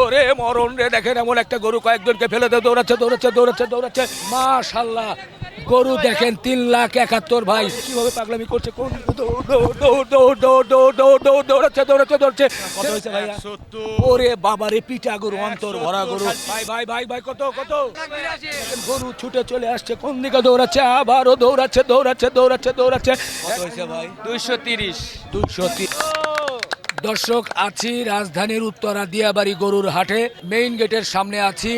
ওরে মরণ রে, দেখেন এমন একটা গরু কয়েকজনকে ফেলে দিয়ে দৌড়াচ্ছে দৌড়াচ্ছে দৌড়াচ্ছে দৌড়াচ্ছে, মাশাল্লাহ। গরু দেখেন 3,71,000 ভাই, কিভাবে পাগলামি করছে, কোন দৌড়াচ্ছে দৌড়াচ্ছে দৌড়ছে। কত হয়েছে ভাইয়া? ওরে বাবারে, পিটা গরু, অন্তর ভরা গরু। ভাই ভাই ভাই ভাই, কত কত? গরু ছুটে চলে আসছে, কোন দিকে দৌড়াচ্ছে, আবারও দৌড়াচ্ছে দৌড়াচ্ছে দৌড়াচ্ছে দৌড়াচ্ছে। কত হয়েছে ভাই? 230। 230। দর্শক, আছি রাজধানীর উত্তরা দিয়াবাড়ি গরুর হাটে, মেইন গেটের সামনে আছি।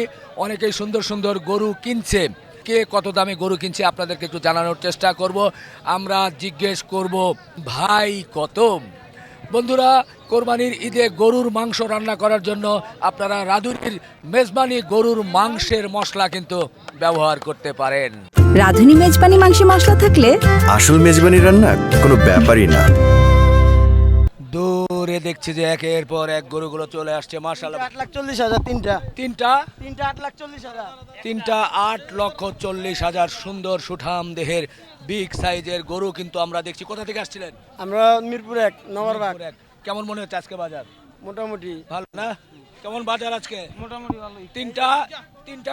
অনেকেই সুন্দর সুন্দর গরু কিনছে, কে কত দামে গরু কিনছে আপনাদেরকে একটু জানানোর চেষ্টা করব। আমরা জিজ্ঞেস করব, ভাই কত? বন্ধুরা, কোরবানির ঈদে গরুর মাংস রান্না করার জন্য আপনারা রাঁধুনির মেজবানি গরুর মাংসের মশলা কিন্তু ব্যবহার করতে পারেন। রাঁধুনি মেজবানি মাংসে মশলা থাকলে আসল মেজবানি রান্না কোনো ব্যাপারই না। দূরে দেখছি যে একের পর এক গরুগুলো চলে আসছে, মাশাআল্লাহ। 8,40,000 তিনটা। তিনটা 8,40,000। তিনটা 8,40,000 সুন্দর সুঠাম দেহের বিগ সাইজের গরু কিন্তু আমরা দেখছি। কোথা থেকে আসছিলেন? আমরা মিরপুর 1 নগরবাগ। মিরপুর এক। কেমন মনে হচ্ছে আজকে বাজার? মোটামুটি ভালো না? কেমন বাজার আজকে? মোটামুটি ভালোই। তিনটা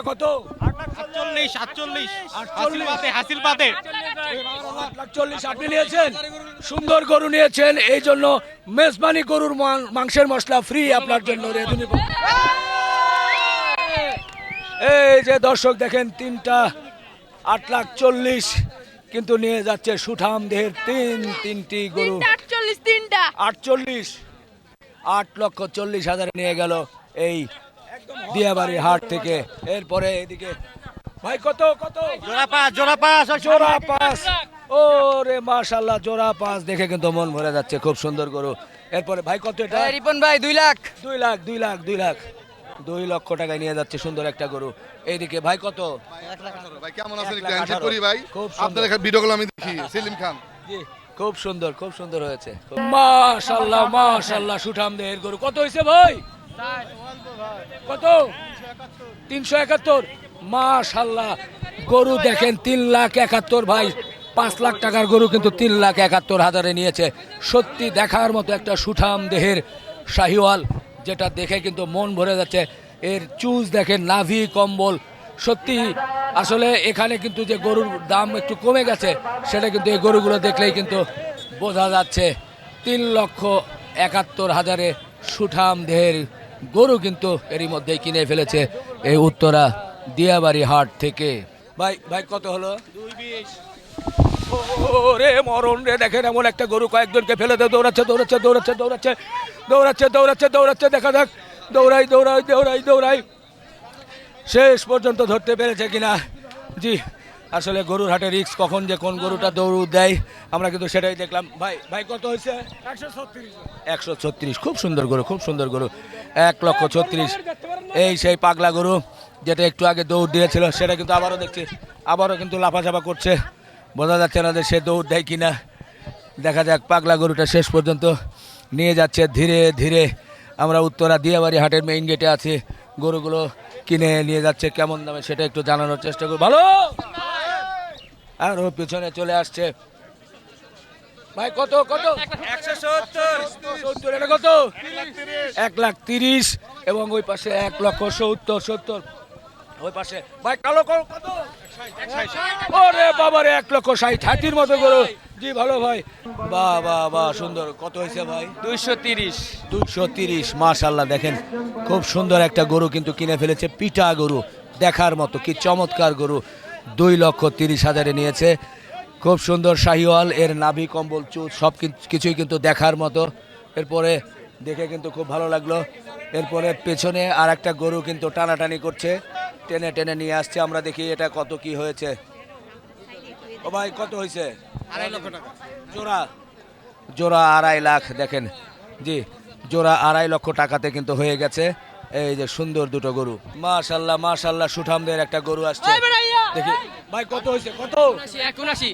কত? 48 হাসিল পাতে। 8,40,000 আপনি নিয়েছেন, সুন্দর গরু নিয়েছেন, এই জন্য মেজবানি গরুর মাংসের মশলা ফ্রি আপনার জন্য। এই যে দর্শক দেখেন, তিনটা 8,40,000 কিন্তু নিয়ে যাচ্ছে সুঠাম দেহের তিনটি গরু। 48 8,40,000 নিয়ে গেল এই দিয়াবাড়ির হাট থেকে। এরপরে এদিকে ভাই কত কত? জোড়া পাঁচ। জোড়া 5। ওরে মাশাআল্লাহ, জোড়া 5 দেখে কিন্তু মন ভরে যাচ্ছে, খুব সুন্দর গরু। এরপরে ভাই কত এটা? রিপন ভাই 2 লাখ। 2 লক্ষ টাকায় নিয়ে যাচ্ছে সুন্দর একটা গরু। এইদিকে ভাই কত? ভাই কেমন আছেন? 1,18,000 একটু হ্যান্ডশেক করি ভাই। খুব সুন্দর। আপনার এখানে ভিডিওগুলো আমি দেখি, সেলিম খান। জি, খুব সুন্দর, খুব সুন্দর হয়েছে। মাশাআল্লাহ মাশাআল্লাহ, সুঠাম দেহের গরু। কত হয়েছে ভাই? কত? 371। মাশাআল্লাহ, গরু দেখেন 3,71,000 ভাই। 5 লাখ টাকার গরু কিন্তু 3,71,000 নিয়েছে। সত্যি দেখার মতো একটা সুঠাম দেহের শাহিওয়াল, যেটা দেখে কিন্তু মন ভরে যাচ্ছে। এর চুজ দেখেন, নাভি কম্বল, সত্যি আসলে এখানে কিন্তু যে গরুর দাম একটু কমে গেছে, সেটা কিন্তু এই গরুগুলো দেখলেই কিন্তু বোঝা যাচ্ছে। 3,71,000 সুঠাম দেহের গরু কিন্তু এরই মধ্যেই কিনে ফেলেছে এই উত্তরা দিয়াবাড়ি হাট থেকে। ভাই ভাই কত হলো? 220। ওরে মরণ রে, দেখেন এমন একটা গরু কয়েকজনকে ফেলে দিয়ে দৌড়াচ্ছে দৌড়াচ্ছে দৌড়াচ্ছে দৌড়াচ্ছে দৌড়াচ্ছে দৌড়াচ্ছে দৌড়াচ্ছে, দেখা যাক। দৌড়াই দৌড়াই দৌড়াই দৌড়াই, শেষ পর্যন্ত ধরতে পেরেছে কিনা। জি, আসলে গরুর হাটে রিস্ক, কখন যে কোন গরুটা দৌড় দেয় আমরা কিন্তু সেটাই দেখলাম। ভাই ভাই কত হয়েছে? 136। খুব সুন্দর গরু, খুব সুন্দর গরু। 1,36,000। এই সেই পাগলা গরু যেটা একটু আগে দৌড় দিয়েছিল, সেটা কিন্তু আবারও দেখছি, আবারও কিন্তু লাফাঝাপা করছে। বোঝা যাচ্ছে না যে সে দৌড় দেয় কিনা। দেখা যাক, পাগলা গরুটা শেষ পর্যন্ত নিয়ে যাচ্ছে ধীরে ধীরে। আমরা উত্তরা দিয়াবাড়ি হাটের মেইন গেটে আছি, গরুগুলো কিনে নিয়ে যাচ্ছে কেমন দামে সেটা একটু জানানোর চেষ্টা করব। ভালো, আর ও পিছনে চলে আসছে। ভাই কত কত? 170। এটা কত? 1,30,000। এবং ওই পাশে 1,70,000। ওই পাশে ভাই কালো কত? ওরে বাবারে, 1,60,000। হাতির মতো গরু। জি ভালো ভাই, বাহ বাহ বাহ, সুন্দর। কত হয়েছে ভাই? 230। মাশাআল্লাহ, দেখেন খুব সুন্দর একটা গরু কিন্তু কিনে ফেলেছে, পিটা গরু, দেখার মতো কি চমৎকার গরু। 2,30,000 নিয়েছে। খুব সুন্দর শাহিওয়াল, এর নাভি কম্বল চুল সব কিছুই কিন্তু দেখার মতো। এরপরে দেখে কিন্তু খুব ভালো লাগলো। এরপরে পেছনে আর একটা গরু কিন্তু টানাটানি করছে, টেনে টেনে নিয়ে আসছে। আমরা দেখি এটা কত কি হয়েছে। ও ভাই কত হয়েছে? 2.5 লক্ষ টাকা। জোড়া 2.5 লাখ। দেখেন, জি, জোড়া 2.5 লক্ষ টাকাতে কিন্তু হয়ে গেছে। এই যে সুন্দর দুটো গরু, মাশাআল্লাহ মাশাআল্লাহ, সুঠামদের একটা গরু আসছে। দেখি ভাই কত হয়েছে? কত? 79।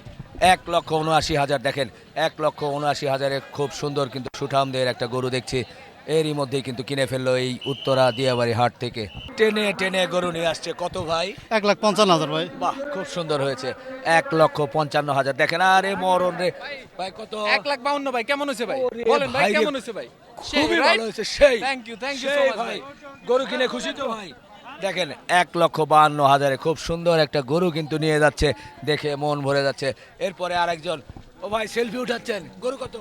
1,79,000। দেখেন, 1,79,000 খুব সুন্দর কিন্তু সুঠামদের একটা গরু দেখছি। এরই মধ্যেই কিন্তু কিনে ফেললো এই উত্তরা দিয়াবাড়ি হাট থেকে। টেনে টেনে গরু নিয়ে আসছে কত ভাই? 1,55,000 ভাই। বাহ, খুব সুন্দর হয়েছে। 1,55,000 দেখেন। আরে মরণ রে ভাই, কত? 1,52,000 ভাই, কেমন হয়েছে ভাই? ওরে বলেন ভাই, ভাই রে। কেমন হয়েছে ভাই? খুবই right? ভালো হয়েছে, সেই। Thank you so সেই much ভাই। গরু কিনে খুশি তো ভাই? দেখেন 1,52,000 খুব সুন্দর একটা গরু কিন্তু নিয়ে যাচ্ছে, দেখে মন ভরে যাচ্ছে। এরপরে আরেকজন, ও ভাই সেলফি উঠাচ্ছেন, গরু কত?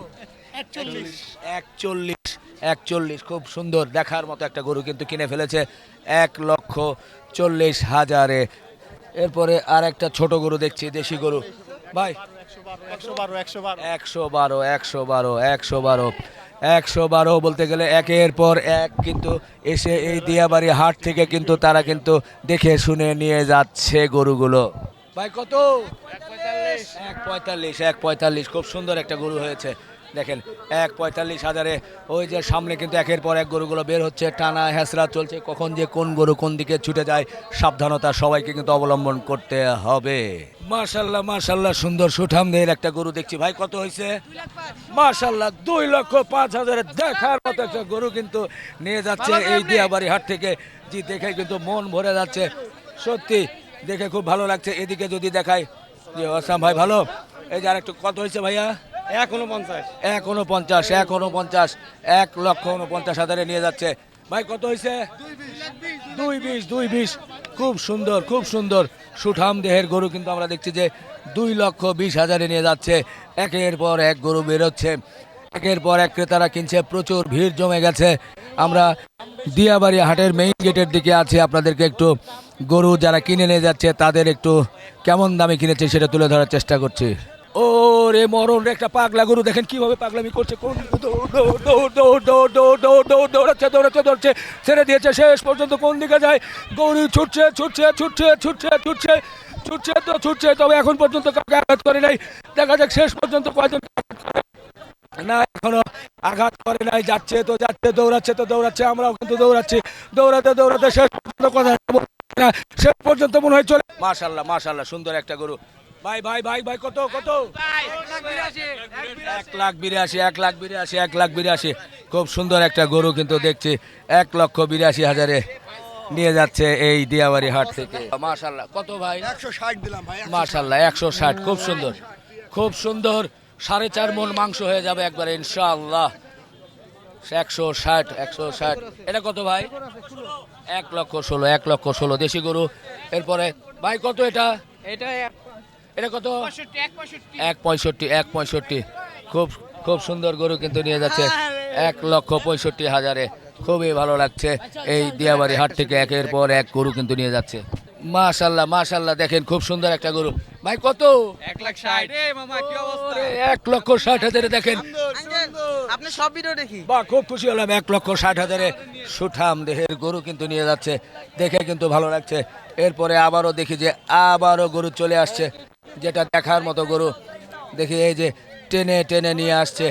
41 খুব সুন্দর দেখার মতো একটা গরু কিন্তু কিনে ফেলেছে 1,40,000। এরপরে আর একটা ছোট গরু দেখছি, দেশি গরু ভাই। 112 বলতে গেলে একের পর এক কিন্তু এসে এই দিয়াবাড়ি হাট থেকে কিন্তু তারা কিন্তু দেখে শুনে নিয়ে যাচ্ছে গরুগুলো। ভাই কত? 1,45 খুব সুন্দর একটা গরু হয়েছে। দেখেন 1,45,000। ওই যে সামনে কিন্তু একের পর এক গরুগুলো বের হচ্ছে, টানা হেঁচড়া চলছে, কখন যে কোন গরু কোন দিকে ছুটে যায় সাবধানতা সবাইকে কিন্তু অবলম্বন করতে হবে। মাশাল্লাহ মাশাল্লাহ, সুন্দর সুঠামদের একটা গরু দেখছি ভাই। কত হয়েছে? মাশাল্লাহ 2,05,000 দেখার মতো একটা গরু কিন্তু নিয়ে যাচ্ছে এই দিয়াবাড়ি হাট থেকে। জি, দেখে কিন্তু মন ভরে যাচ্ছে, সত্যি দেখে খুব ভালো লাগছে। এদিকে যদি দেখাই যে আসাম ভাই ভালো। এই যে আরেকটু, কত হয়েছে ভাইয়া? 1,49,000 1,49,000 নিয়ে যাচ্ছে ভাই। কত হয়েছে? 2,20,000 খুব সুন্দর খুব সুন্দর সুঠাম দেহের গরু কিন্তু আমরা দেখছি যে 2,20,000 নিয়ে যাচ্ছে। একের পর এক গরু বেরোচ্ছে, একের পর এক ক্রেতারা কিনছে, প্রচুর ভিড় জমে গেছে। আমরা দিয়াবাড়ি হাটের মেইন গেটের দিকে আছি, আপনাদেরকে একটু গরু যারা কিনে নিয়ে যাচ্ছে তাদের একটু কেমন দামে কিনেছে সেটা তুলে ধরার চেষ্টা করছি। ও রে মরণ রে, একটা পাগলা গরু দেখেন কিভাবে পাগলামি করছে, কোন দৌড়াচ্ছে, ছেড়ে দিয়েছে, শেষ পর্যন্ত কোন দিকে যায় গরু? ছুটছে, তবে এখন পর্যন্ত কাউকে আঘাত করে নাই। দেখা যাক শেষ পর্যন্ত কয়জন না, এখনো আঘাত করে নাই। যাচ্ছে, দৌড়াচ্ছে, আমরাও কিন্তু দৌড়াতে শেষ পর্যন্ত মনে হয় চলে। মাশাল্লাহ সুন্দর একটা গরু ভাই। কত? 1,82,000 খুব সুন্দর একটা গরু কিন্তু দেখছি 1,82,000 নিয়ে যাচ্ছে এই দিয়াবাড়ি হাট থেকে। মাশাল্লাহ কত ভাই? 160 দিলাম ভাই। মাশাল্লাহ 160 খুব সুন্দর 4.5 মণ মাংস হয়ে যাবে একবারে ইনশাআল্লাহ। 160 এটা কত ভাই? 1,16,000 দেশি গরু। এরপরে ভাই কত এটা? এটা কত? 1,65,000 খুব সুন্দর গরু কিন্তু নিয়ে যাচ্ছে 1,65,000। খুবই ভালো লাগছে এই দিয়াবাড়ি হাট থেকে একের পর এক গরু কিন্তু নিয়ে যাচ্ছে। মাশাল্লাহ দেখেন খুব সুন্দর একটা গরু ভাই। কত? 1,60,000। রে মামা, কি অবস্থা? 1,60,000 দেখেন। আপনি সব ভিডিও দেখি। বাহ, খুব খুশি হলাম। 1,60,000 সুঠাম দেহের গরু কিন্তু নিয়ে যাচ্ছে, দেখে কিন্তু ভালো লাগছে। এরপরে আবারও দেখি যে আবারও গরু চলে আসছে, যেটা দেখার মতো গরু। দেখি এই যে টেনে নিয়ে আসছে,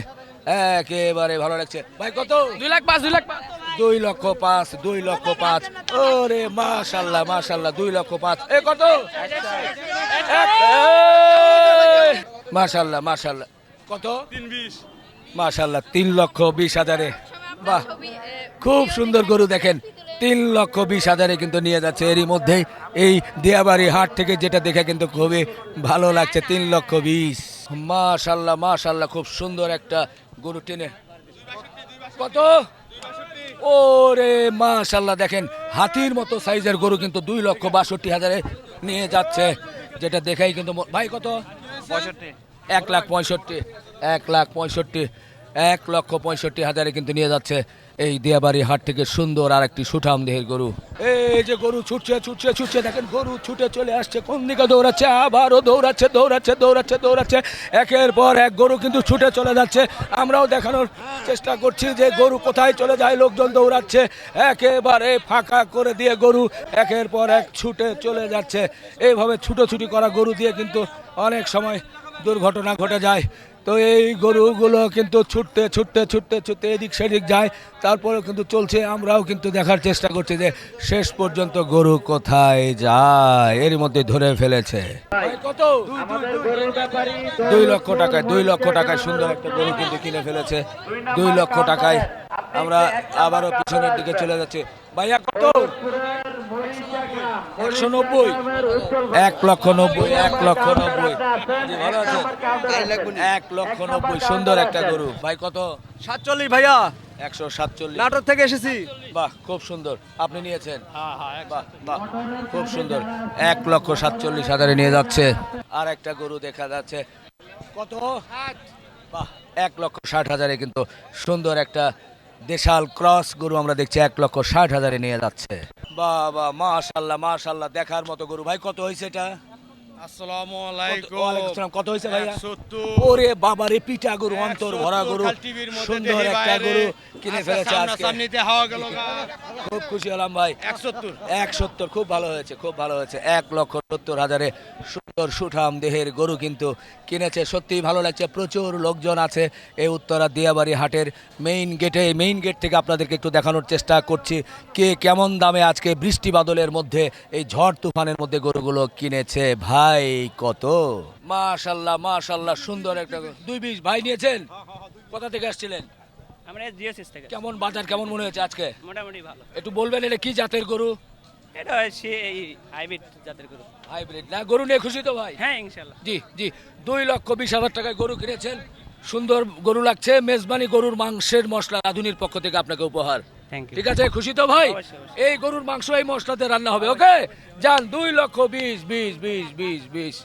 একেবারে ভালো লাগছে ভাই। কত? 2,05,000। 2,05,000। ওরে মাশাল্লাহ 2,05,000। এ কত? মাশাল্লাহ কত? 3,20,000 মাশাল্লাহ 3,20,000। বাহ, খুব সুন্দর গরু দেখেন 3,20,000 কিন্তু নিয়ে যাচ্ছে। এরই মধ্যেই এই দিয়াবাড়ি হাট থেকে, যেটা দেখে কিন্তু খুবই ভালো লাগছে। 3,20,000। মাশাল্লাহ খুব সুন্দর একটা গরু টেনে। কত? ওরে মাশাল্লাহ দেখেন হাতির মতো সাইজের গরু কিন্তু 2,62,000 নিয়ে যাচ্ছে, যেটা দেখাই কিন্তু ভাই। কত? 1,65,000 কিন্তু নিয়ে যাচ্ছে এই দিয়াবাড়ি হাট থেকে সুন্দর আর একটি সুঠাম দেহের গরু। এই যে গরু ছুটছে দেখেন, গরু ছুটে চলে আসছে, কোন দিকে দৌড়াচ্ছে, আবারও দৌড়াচ্ছে। একের পর এক গরু কিন্তু ছুটে চলে যাচ্ছে। আমরাও দেখানোর চেষ্টা করছি যে গরু কোথায় চলে যায়। লোকজন দৌড়াচ্ছে, একেবারে ফাঁকা করে দিয়ে গরু একের পর এক ছুটে চলে যাচ্ছে। এইভাবে ছুটোছুটি করা গরু দিয়ে কিন্তু অনেক সময় দুর্ঘটনা ঘটে যায়। তো এই গরুগুলো কিন্তু ছুটতে ছুটতে ছুটতে ছুটতে এদিক সেদিক যায়, তারপরেও কিন্তু চলছে। আমরাও কিন্তু দেখার চেষ্টা করছি যে শেষ পর্যন্ত গরু কোথায় যায়। এর মধ্যে ধরে ফেলেছে কত 2 লক্ষ টাকায়, 2 লক্ষ টাকায় সুন্দর একটা গরু কিন্তু কিনে ফেলেছে 2 লক্ষ টাকায়। আমরা আবারও পিছনের দিকে চলে যাচ্ছি। ভাইয়া কত? 190, 1,90,000, 1,90,000। জি, ভালো আছেন? 1,90,000 সুন্দর একটা গরু। ভাই কত? 47 ভাইয়া 147। নাটোর থেকে এসেছি। বাহ, খুব সুন্দর। আপনি নিয়েছেন? বাহ বাহ, খুব সুন্দর। 1,47,000 নিয়ে যাচ্ছে। আর একটা গরু দেখা যাচ্ছে কত? বাহ, 1,60,000 কিন্তু সুন্দর একটা দেশাল ক্রস গরু আমরা দেখছি 1,60,000 নিয়ে যাচ্ছে। বাহ বাহ, মাশাআল্লাহ মাশাআল্লাহ, দেখার মতো গরু। ভাই কত হয়েছে এটা? আসসালামু ওয়ালাইকুম আসসালাম। কত হয়েছে ভাইয়া? 170 ওরে বাবারে, পিটা গরু, অন্তর ভরা গরু, সুন্দর একটা গরু কিনে ফেলেছে আজকে। সামনেতে হাওয়া গেল খুব খুশি হলাম ভাই। 170 170, খুব ভালো হয়েছে, খুব ভালো হয়েছে। 1,70,000 সুন্দর সুঠাম দেহের গরু কিন্তু কিনেছে। সত্যিই ভালো লাগছে। প্রচুর লোকজন আছে এই উত্তরা দিয়াবাড়ি হাটের মেইন গেটে। মেইন গেট থেকে আপনাদেরকে একটু দেখানোর চেষ্টা করছি কে কেমন দামে আজকে বৃষ্টি বাদলের মধ্যে, এই ঝড় তুফানের মধ্যে গরুগুলো কিনেছে। ভাই কত? মাশাআল্লাহ মাশাআল্লাহ, সুন্দর একটা 220। ভাই নিয়েছেন? কোথা থেকে আসছিলেন? আমরা জিওসিস থেকে। কেমন বাজার কেমন মনে হয়েছে আজকে? মোটামুটি ভালো। একটু বলবেন এটা কি জাতের গরু? এটা সেই হাইব্রিড জাতের গরু। হাইব্রিড না? গরু নিয়ে খুশি তো ভাই? হ্যাঁ ইনশাল্লাহ। জি জি, 2,20,000 টাকায় গরু কিনেছেন। সুন্দর গরু লাগছে। মেজবানি গরুর মাংসের মশলা রাধুনির পক্ষ থেকে আপনাকে উপহার। Thank you. ঠিক আছে, খুশি তো ভাই? অবশ্যই, অবশ্যই। এই গরুর মাংস এই মশলাতে রান্না হবে। ওকে যান, 2,20,000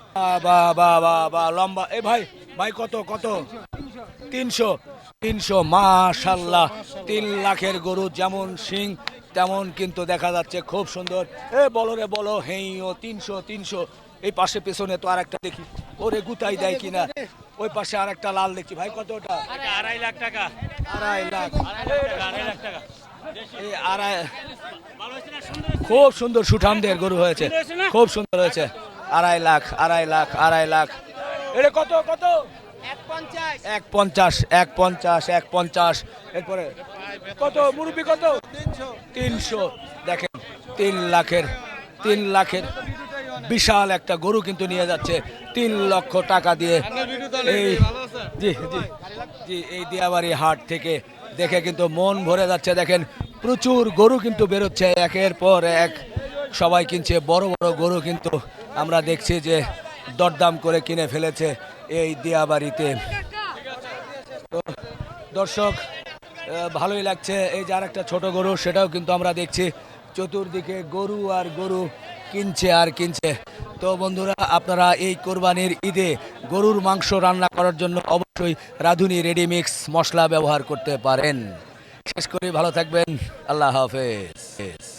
বা বা বা বা লম্বা। এ ভাই, ভাই কত কত? 300 মাশাআল্লাহ, 3 লাখের গরু। যেমন সিং তেমন কিন্তু দেখা যাচ্ছে, খুব সুন্দর। এ বলো রে বলো, হেইও 300। এই পাশে পেছনে তো আর একটা দেখি, ওরে গুতাই দেয় কিনা। ওই পাশে আর একটা লাল দেখছি। ভাই কত ওটা? 2.5 লাখ টাকা। 2.5 লাখ। 2.5 লাখ টাকা। এই আড়াই, খুব সুন্দর সুঠামদের গরু হয়েছে, খুব সুন্দর হয়েছে। 2.5 লাখ, 2.5 লাখ। এটা কত কত? 150। এরপরে কত মুরব্বি? কত? 300। দেখেন, 3 লাখের বিশাল একটা গরু কিন্তু নিয়ে যাচ্ছে 3 লক্ষ টাকা দিয়ে। এই জি জি জি, এই দিয়াবাড়ি হাট থেকে দেখে কিন্তু মন ভরে যাচ্ছে। দেখেন, প্রচুর গরু কিন্তু বেরোচ্ছে একের পর এক। সবাই কিনছে বড় বড় গরু, কিন্তু আমরা দেখছি যে দরদাম করে কিনে ফেলেছে এই দিয়াবাড়িতে। তো দর্শক, ভালোই লাগছে। এই যে আর একটা ছোট গরু, সেটাও কিন্তু আমরা দেখছি। চতুর্দিকে গরু আর গরু, কিনছে আর কিনছে। তো বন্ধুরা, আপনারা এই কোরবানির ঈদে গরুর মাংস রান্না করার জন্য অবশ্যই রাঁধুনি রেডিমিক্স মশলা ব্যবহার করতে পারেন। শেষ করে ভালো থাকবেন। আল্লাহ হাফেজ।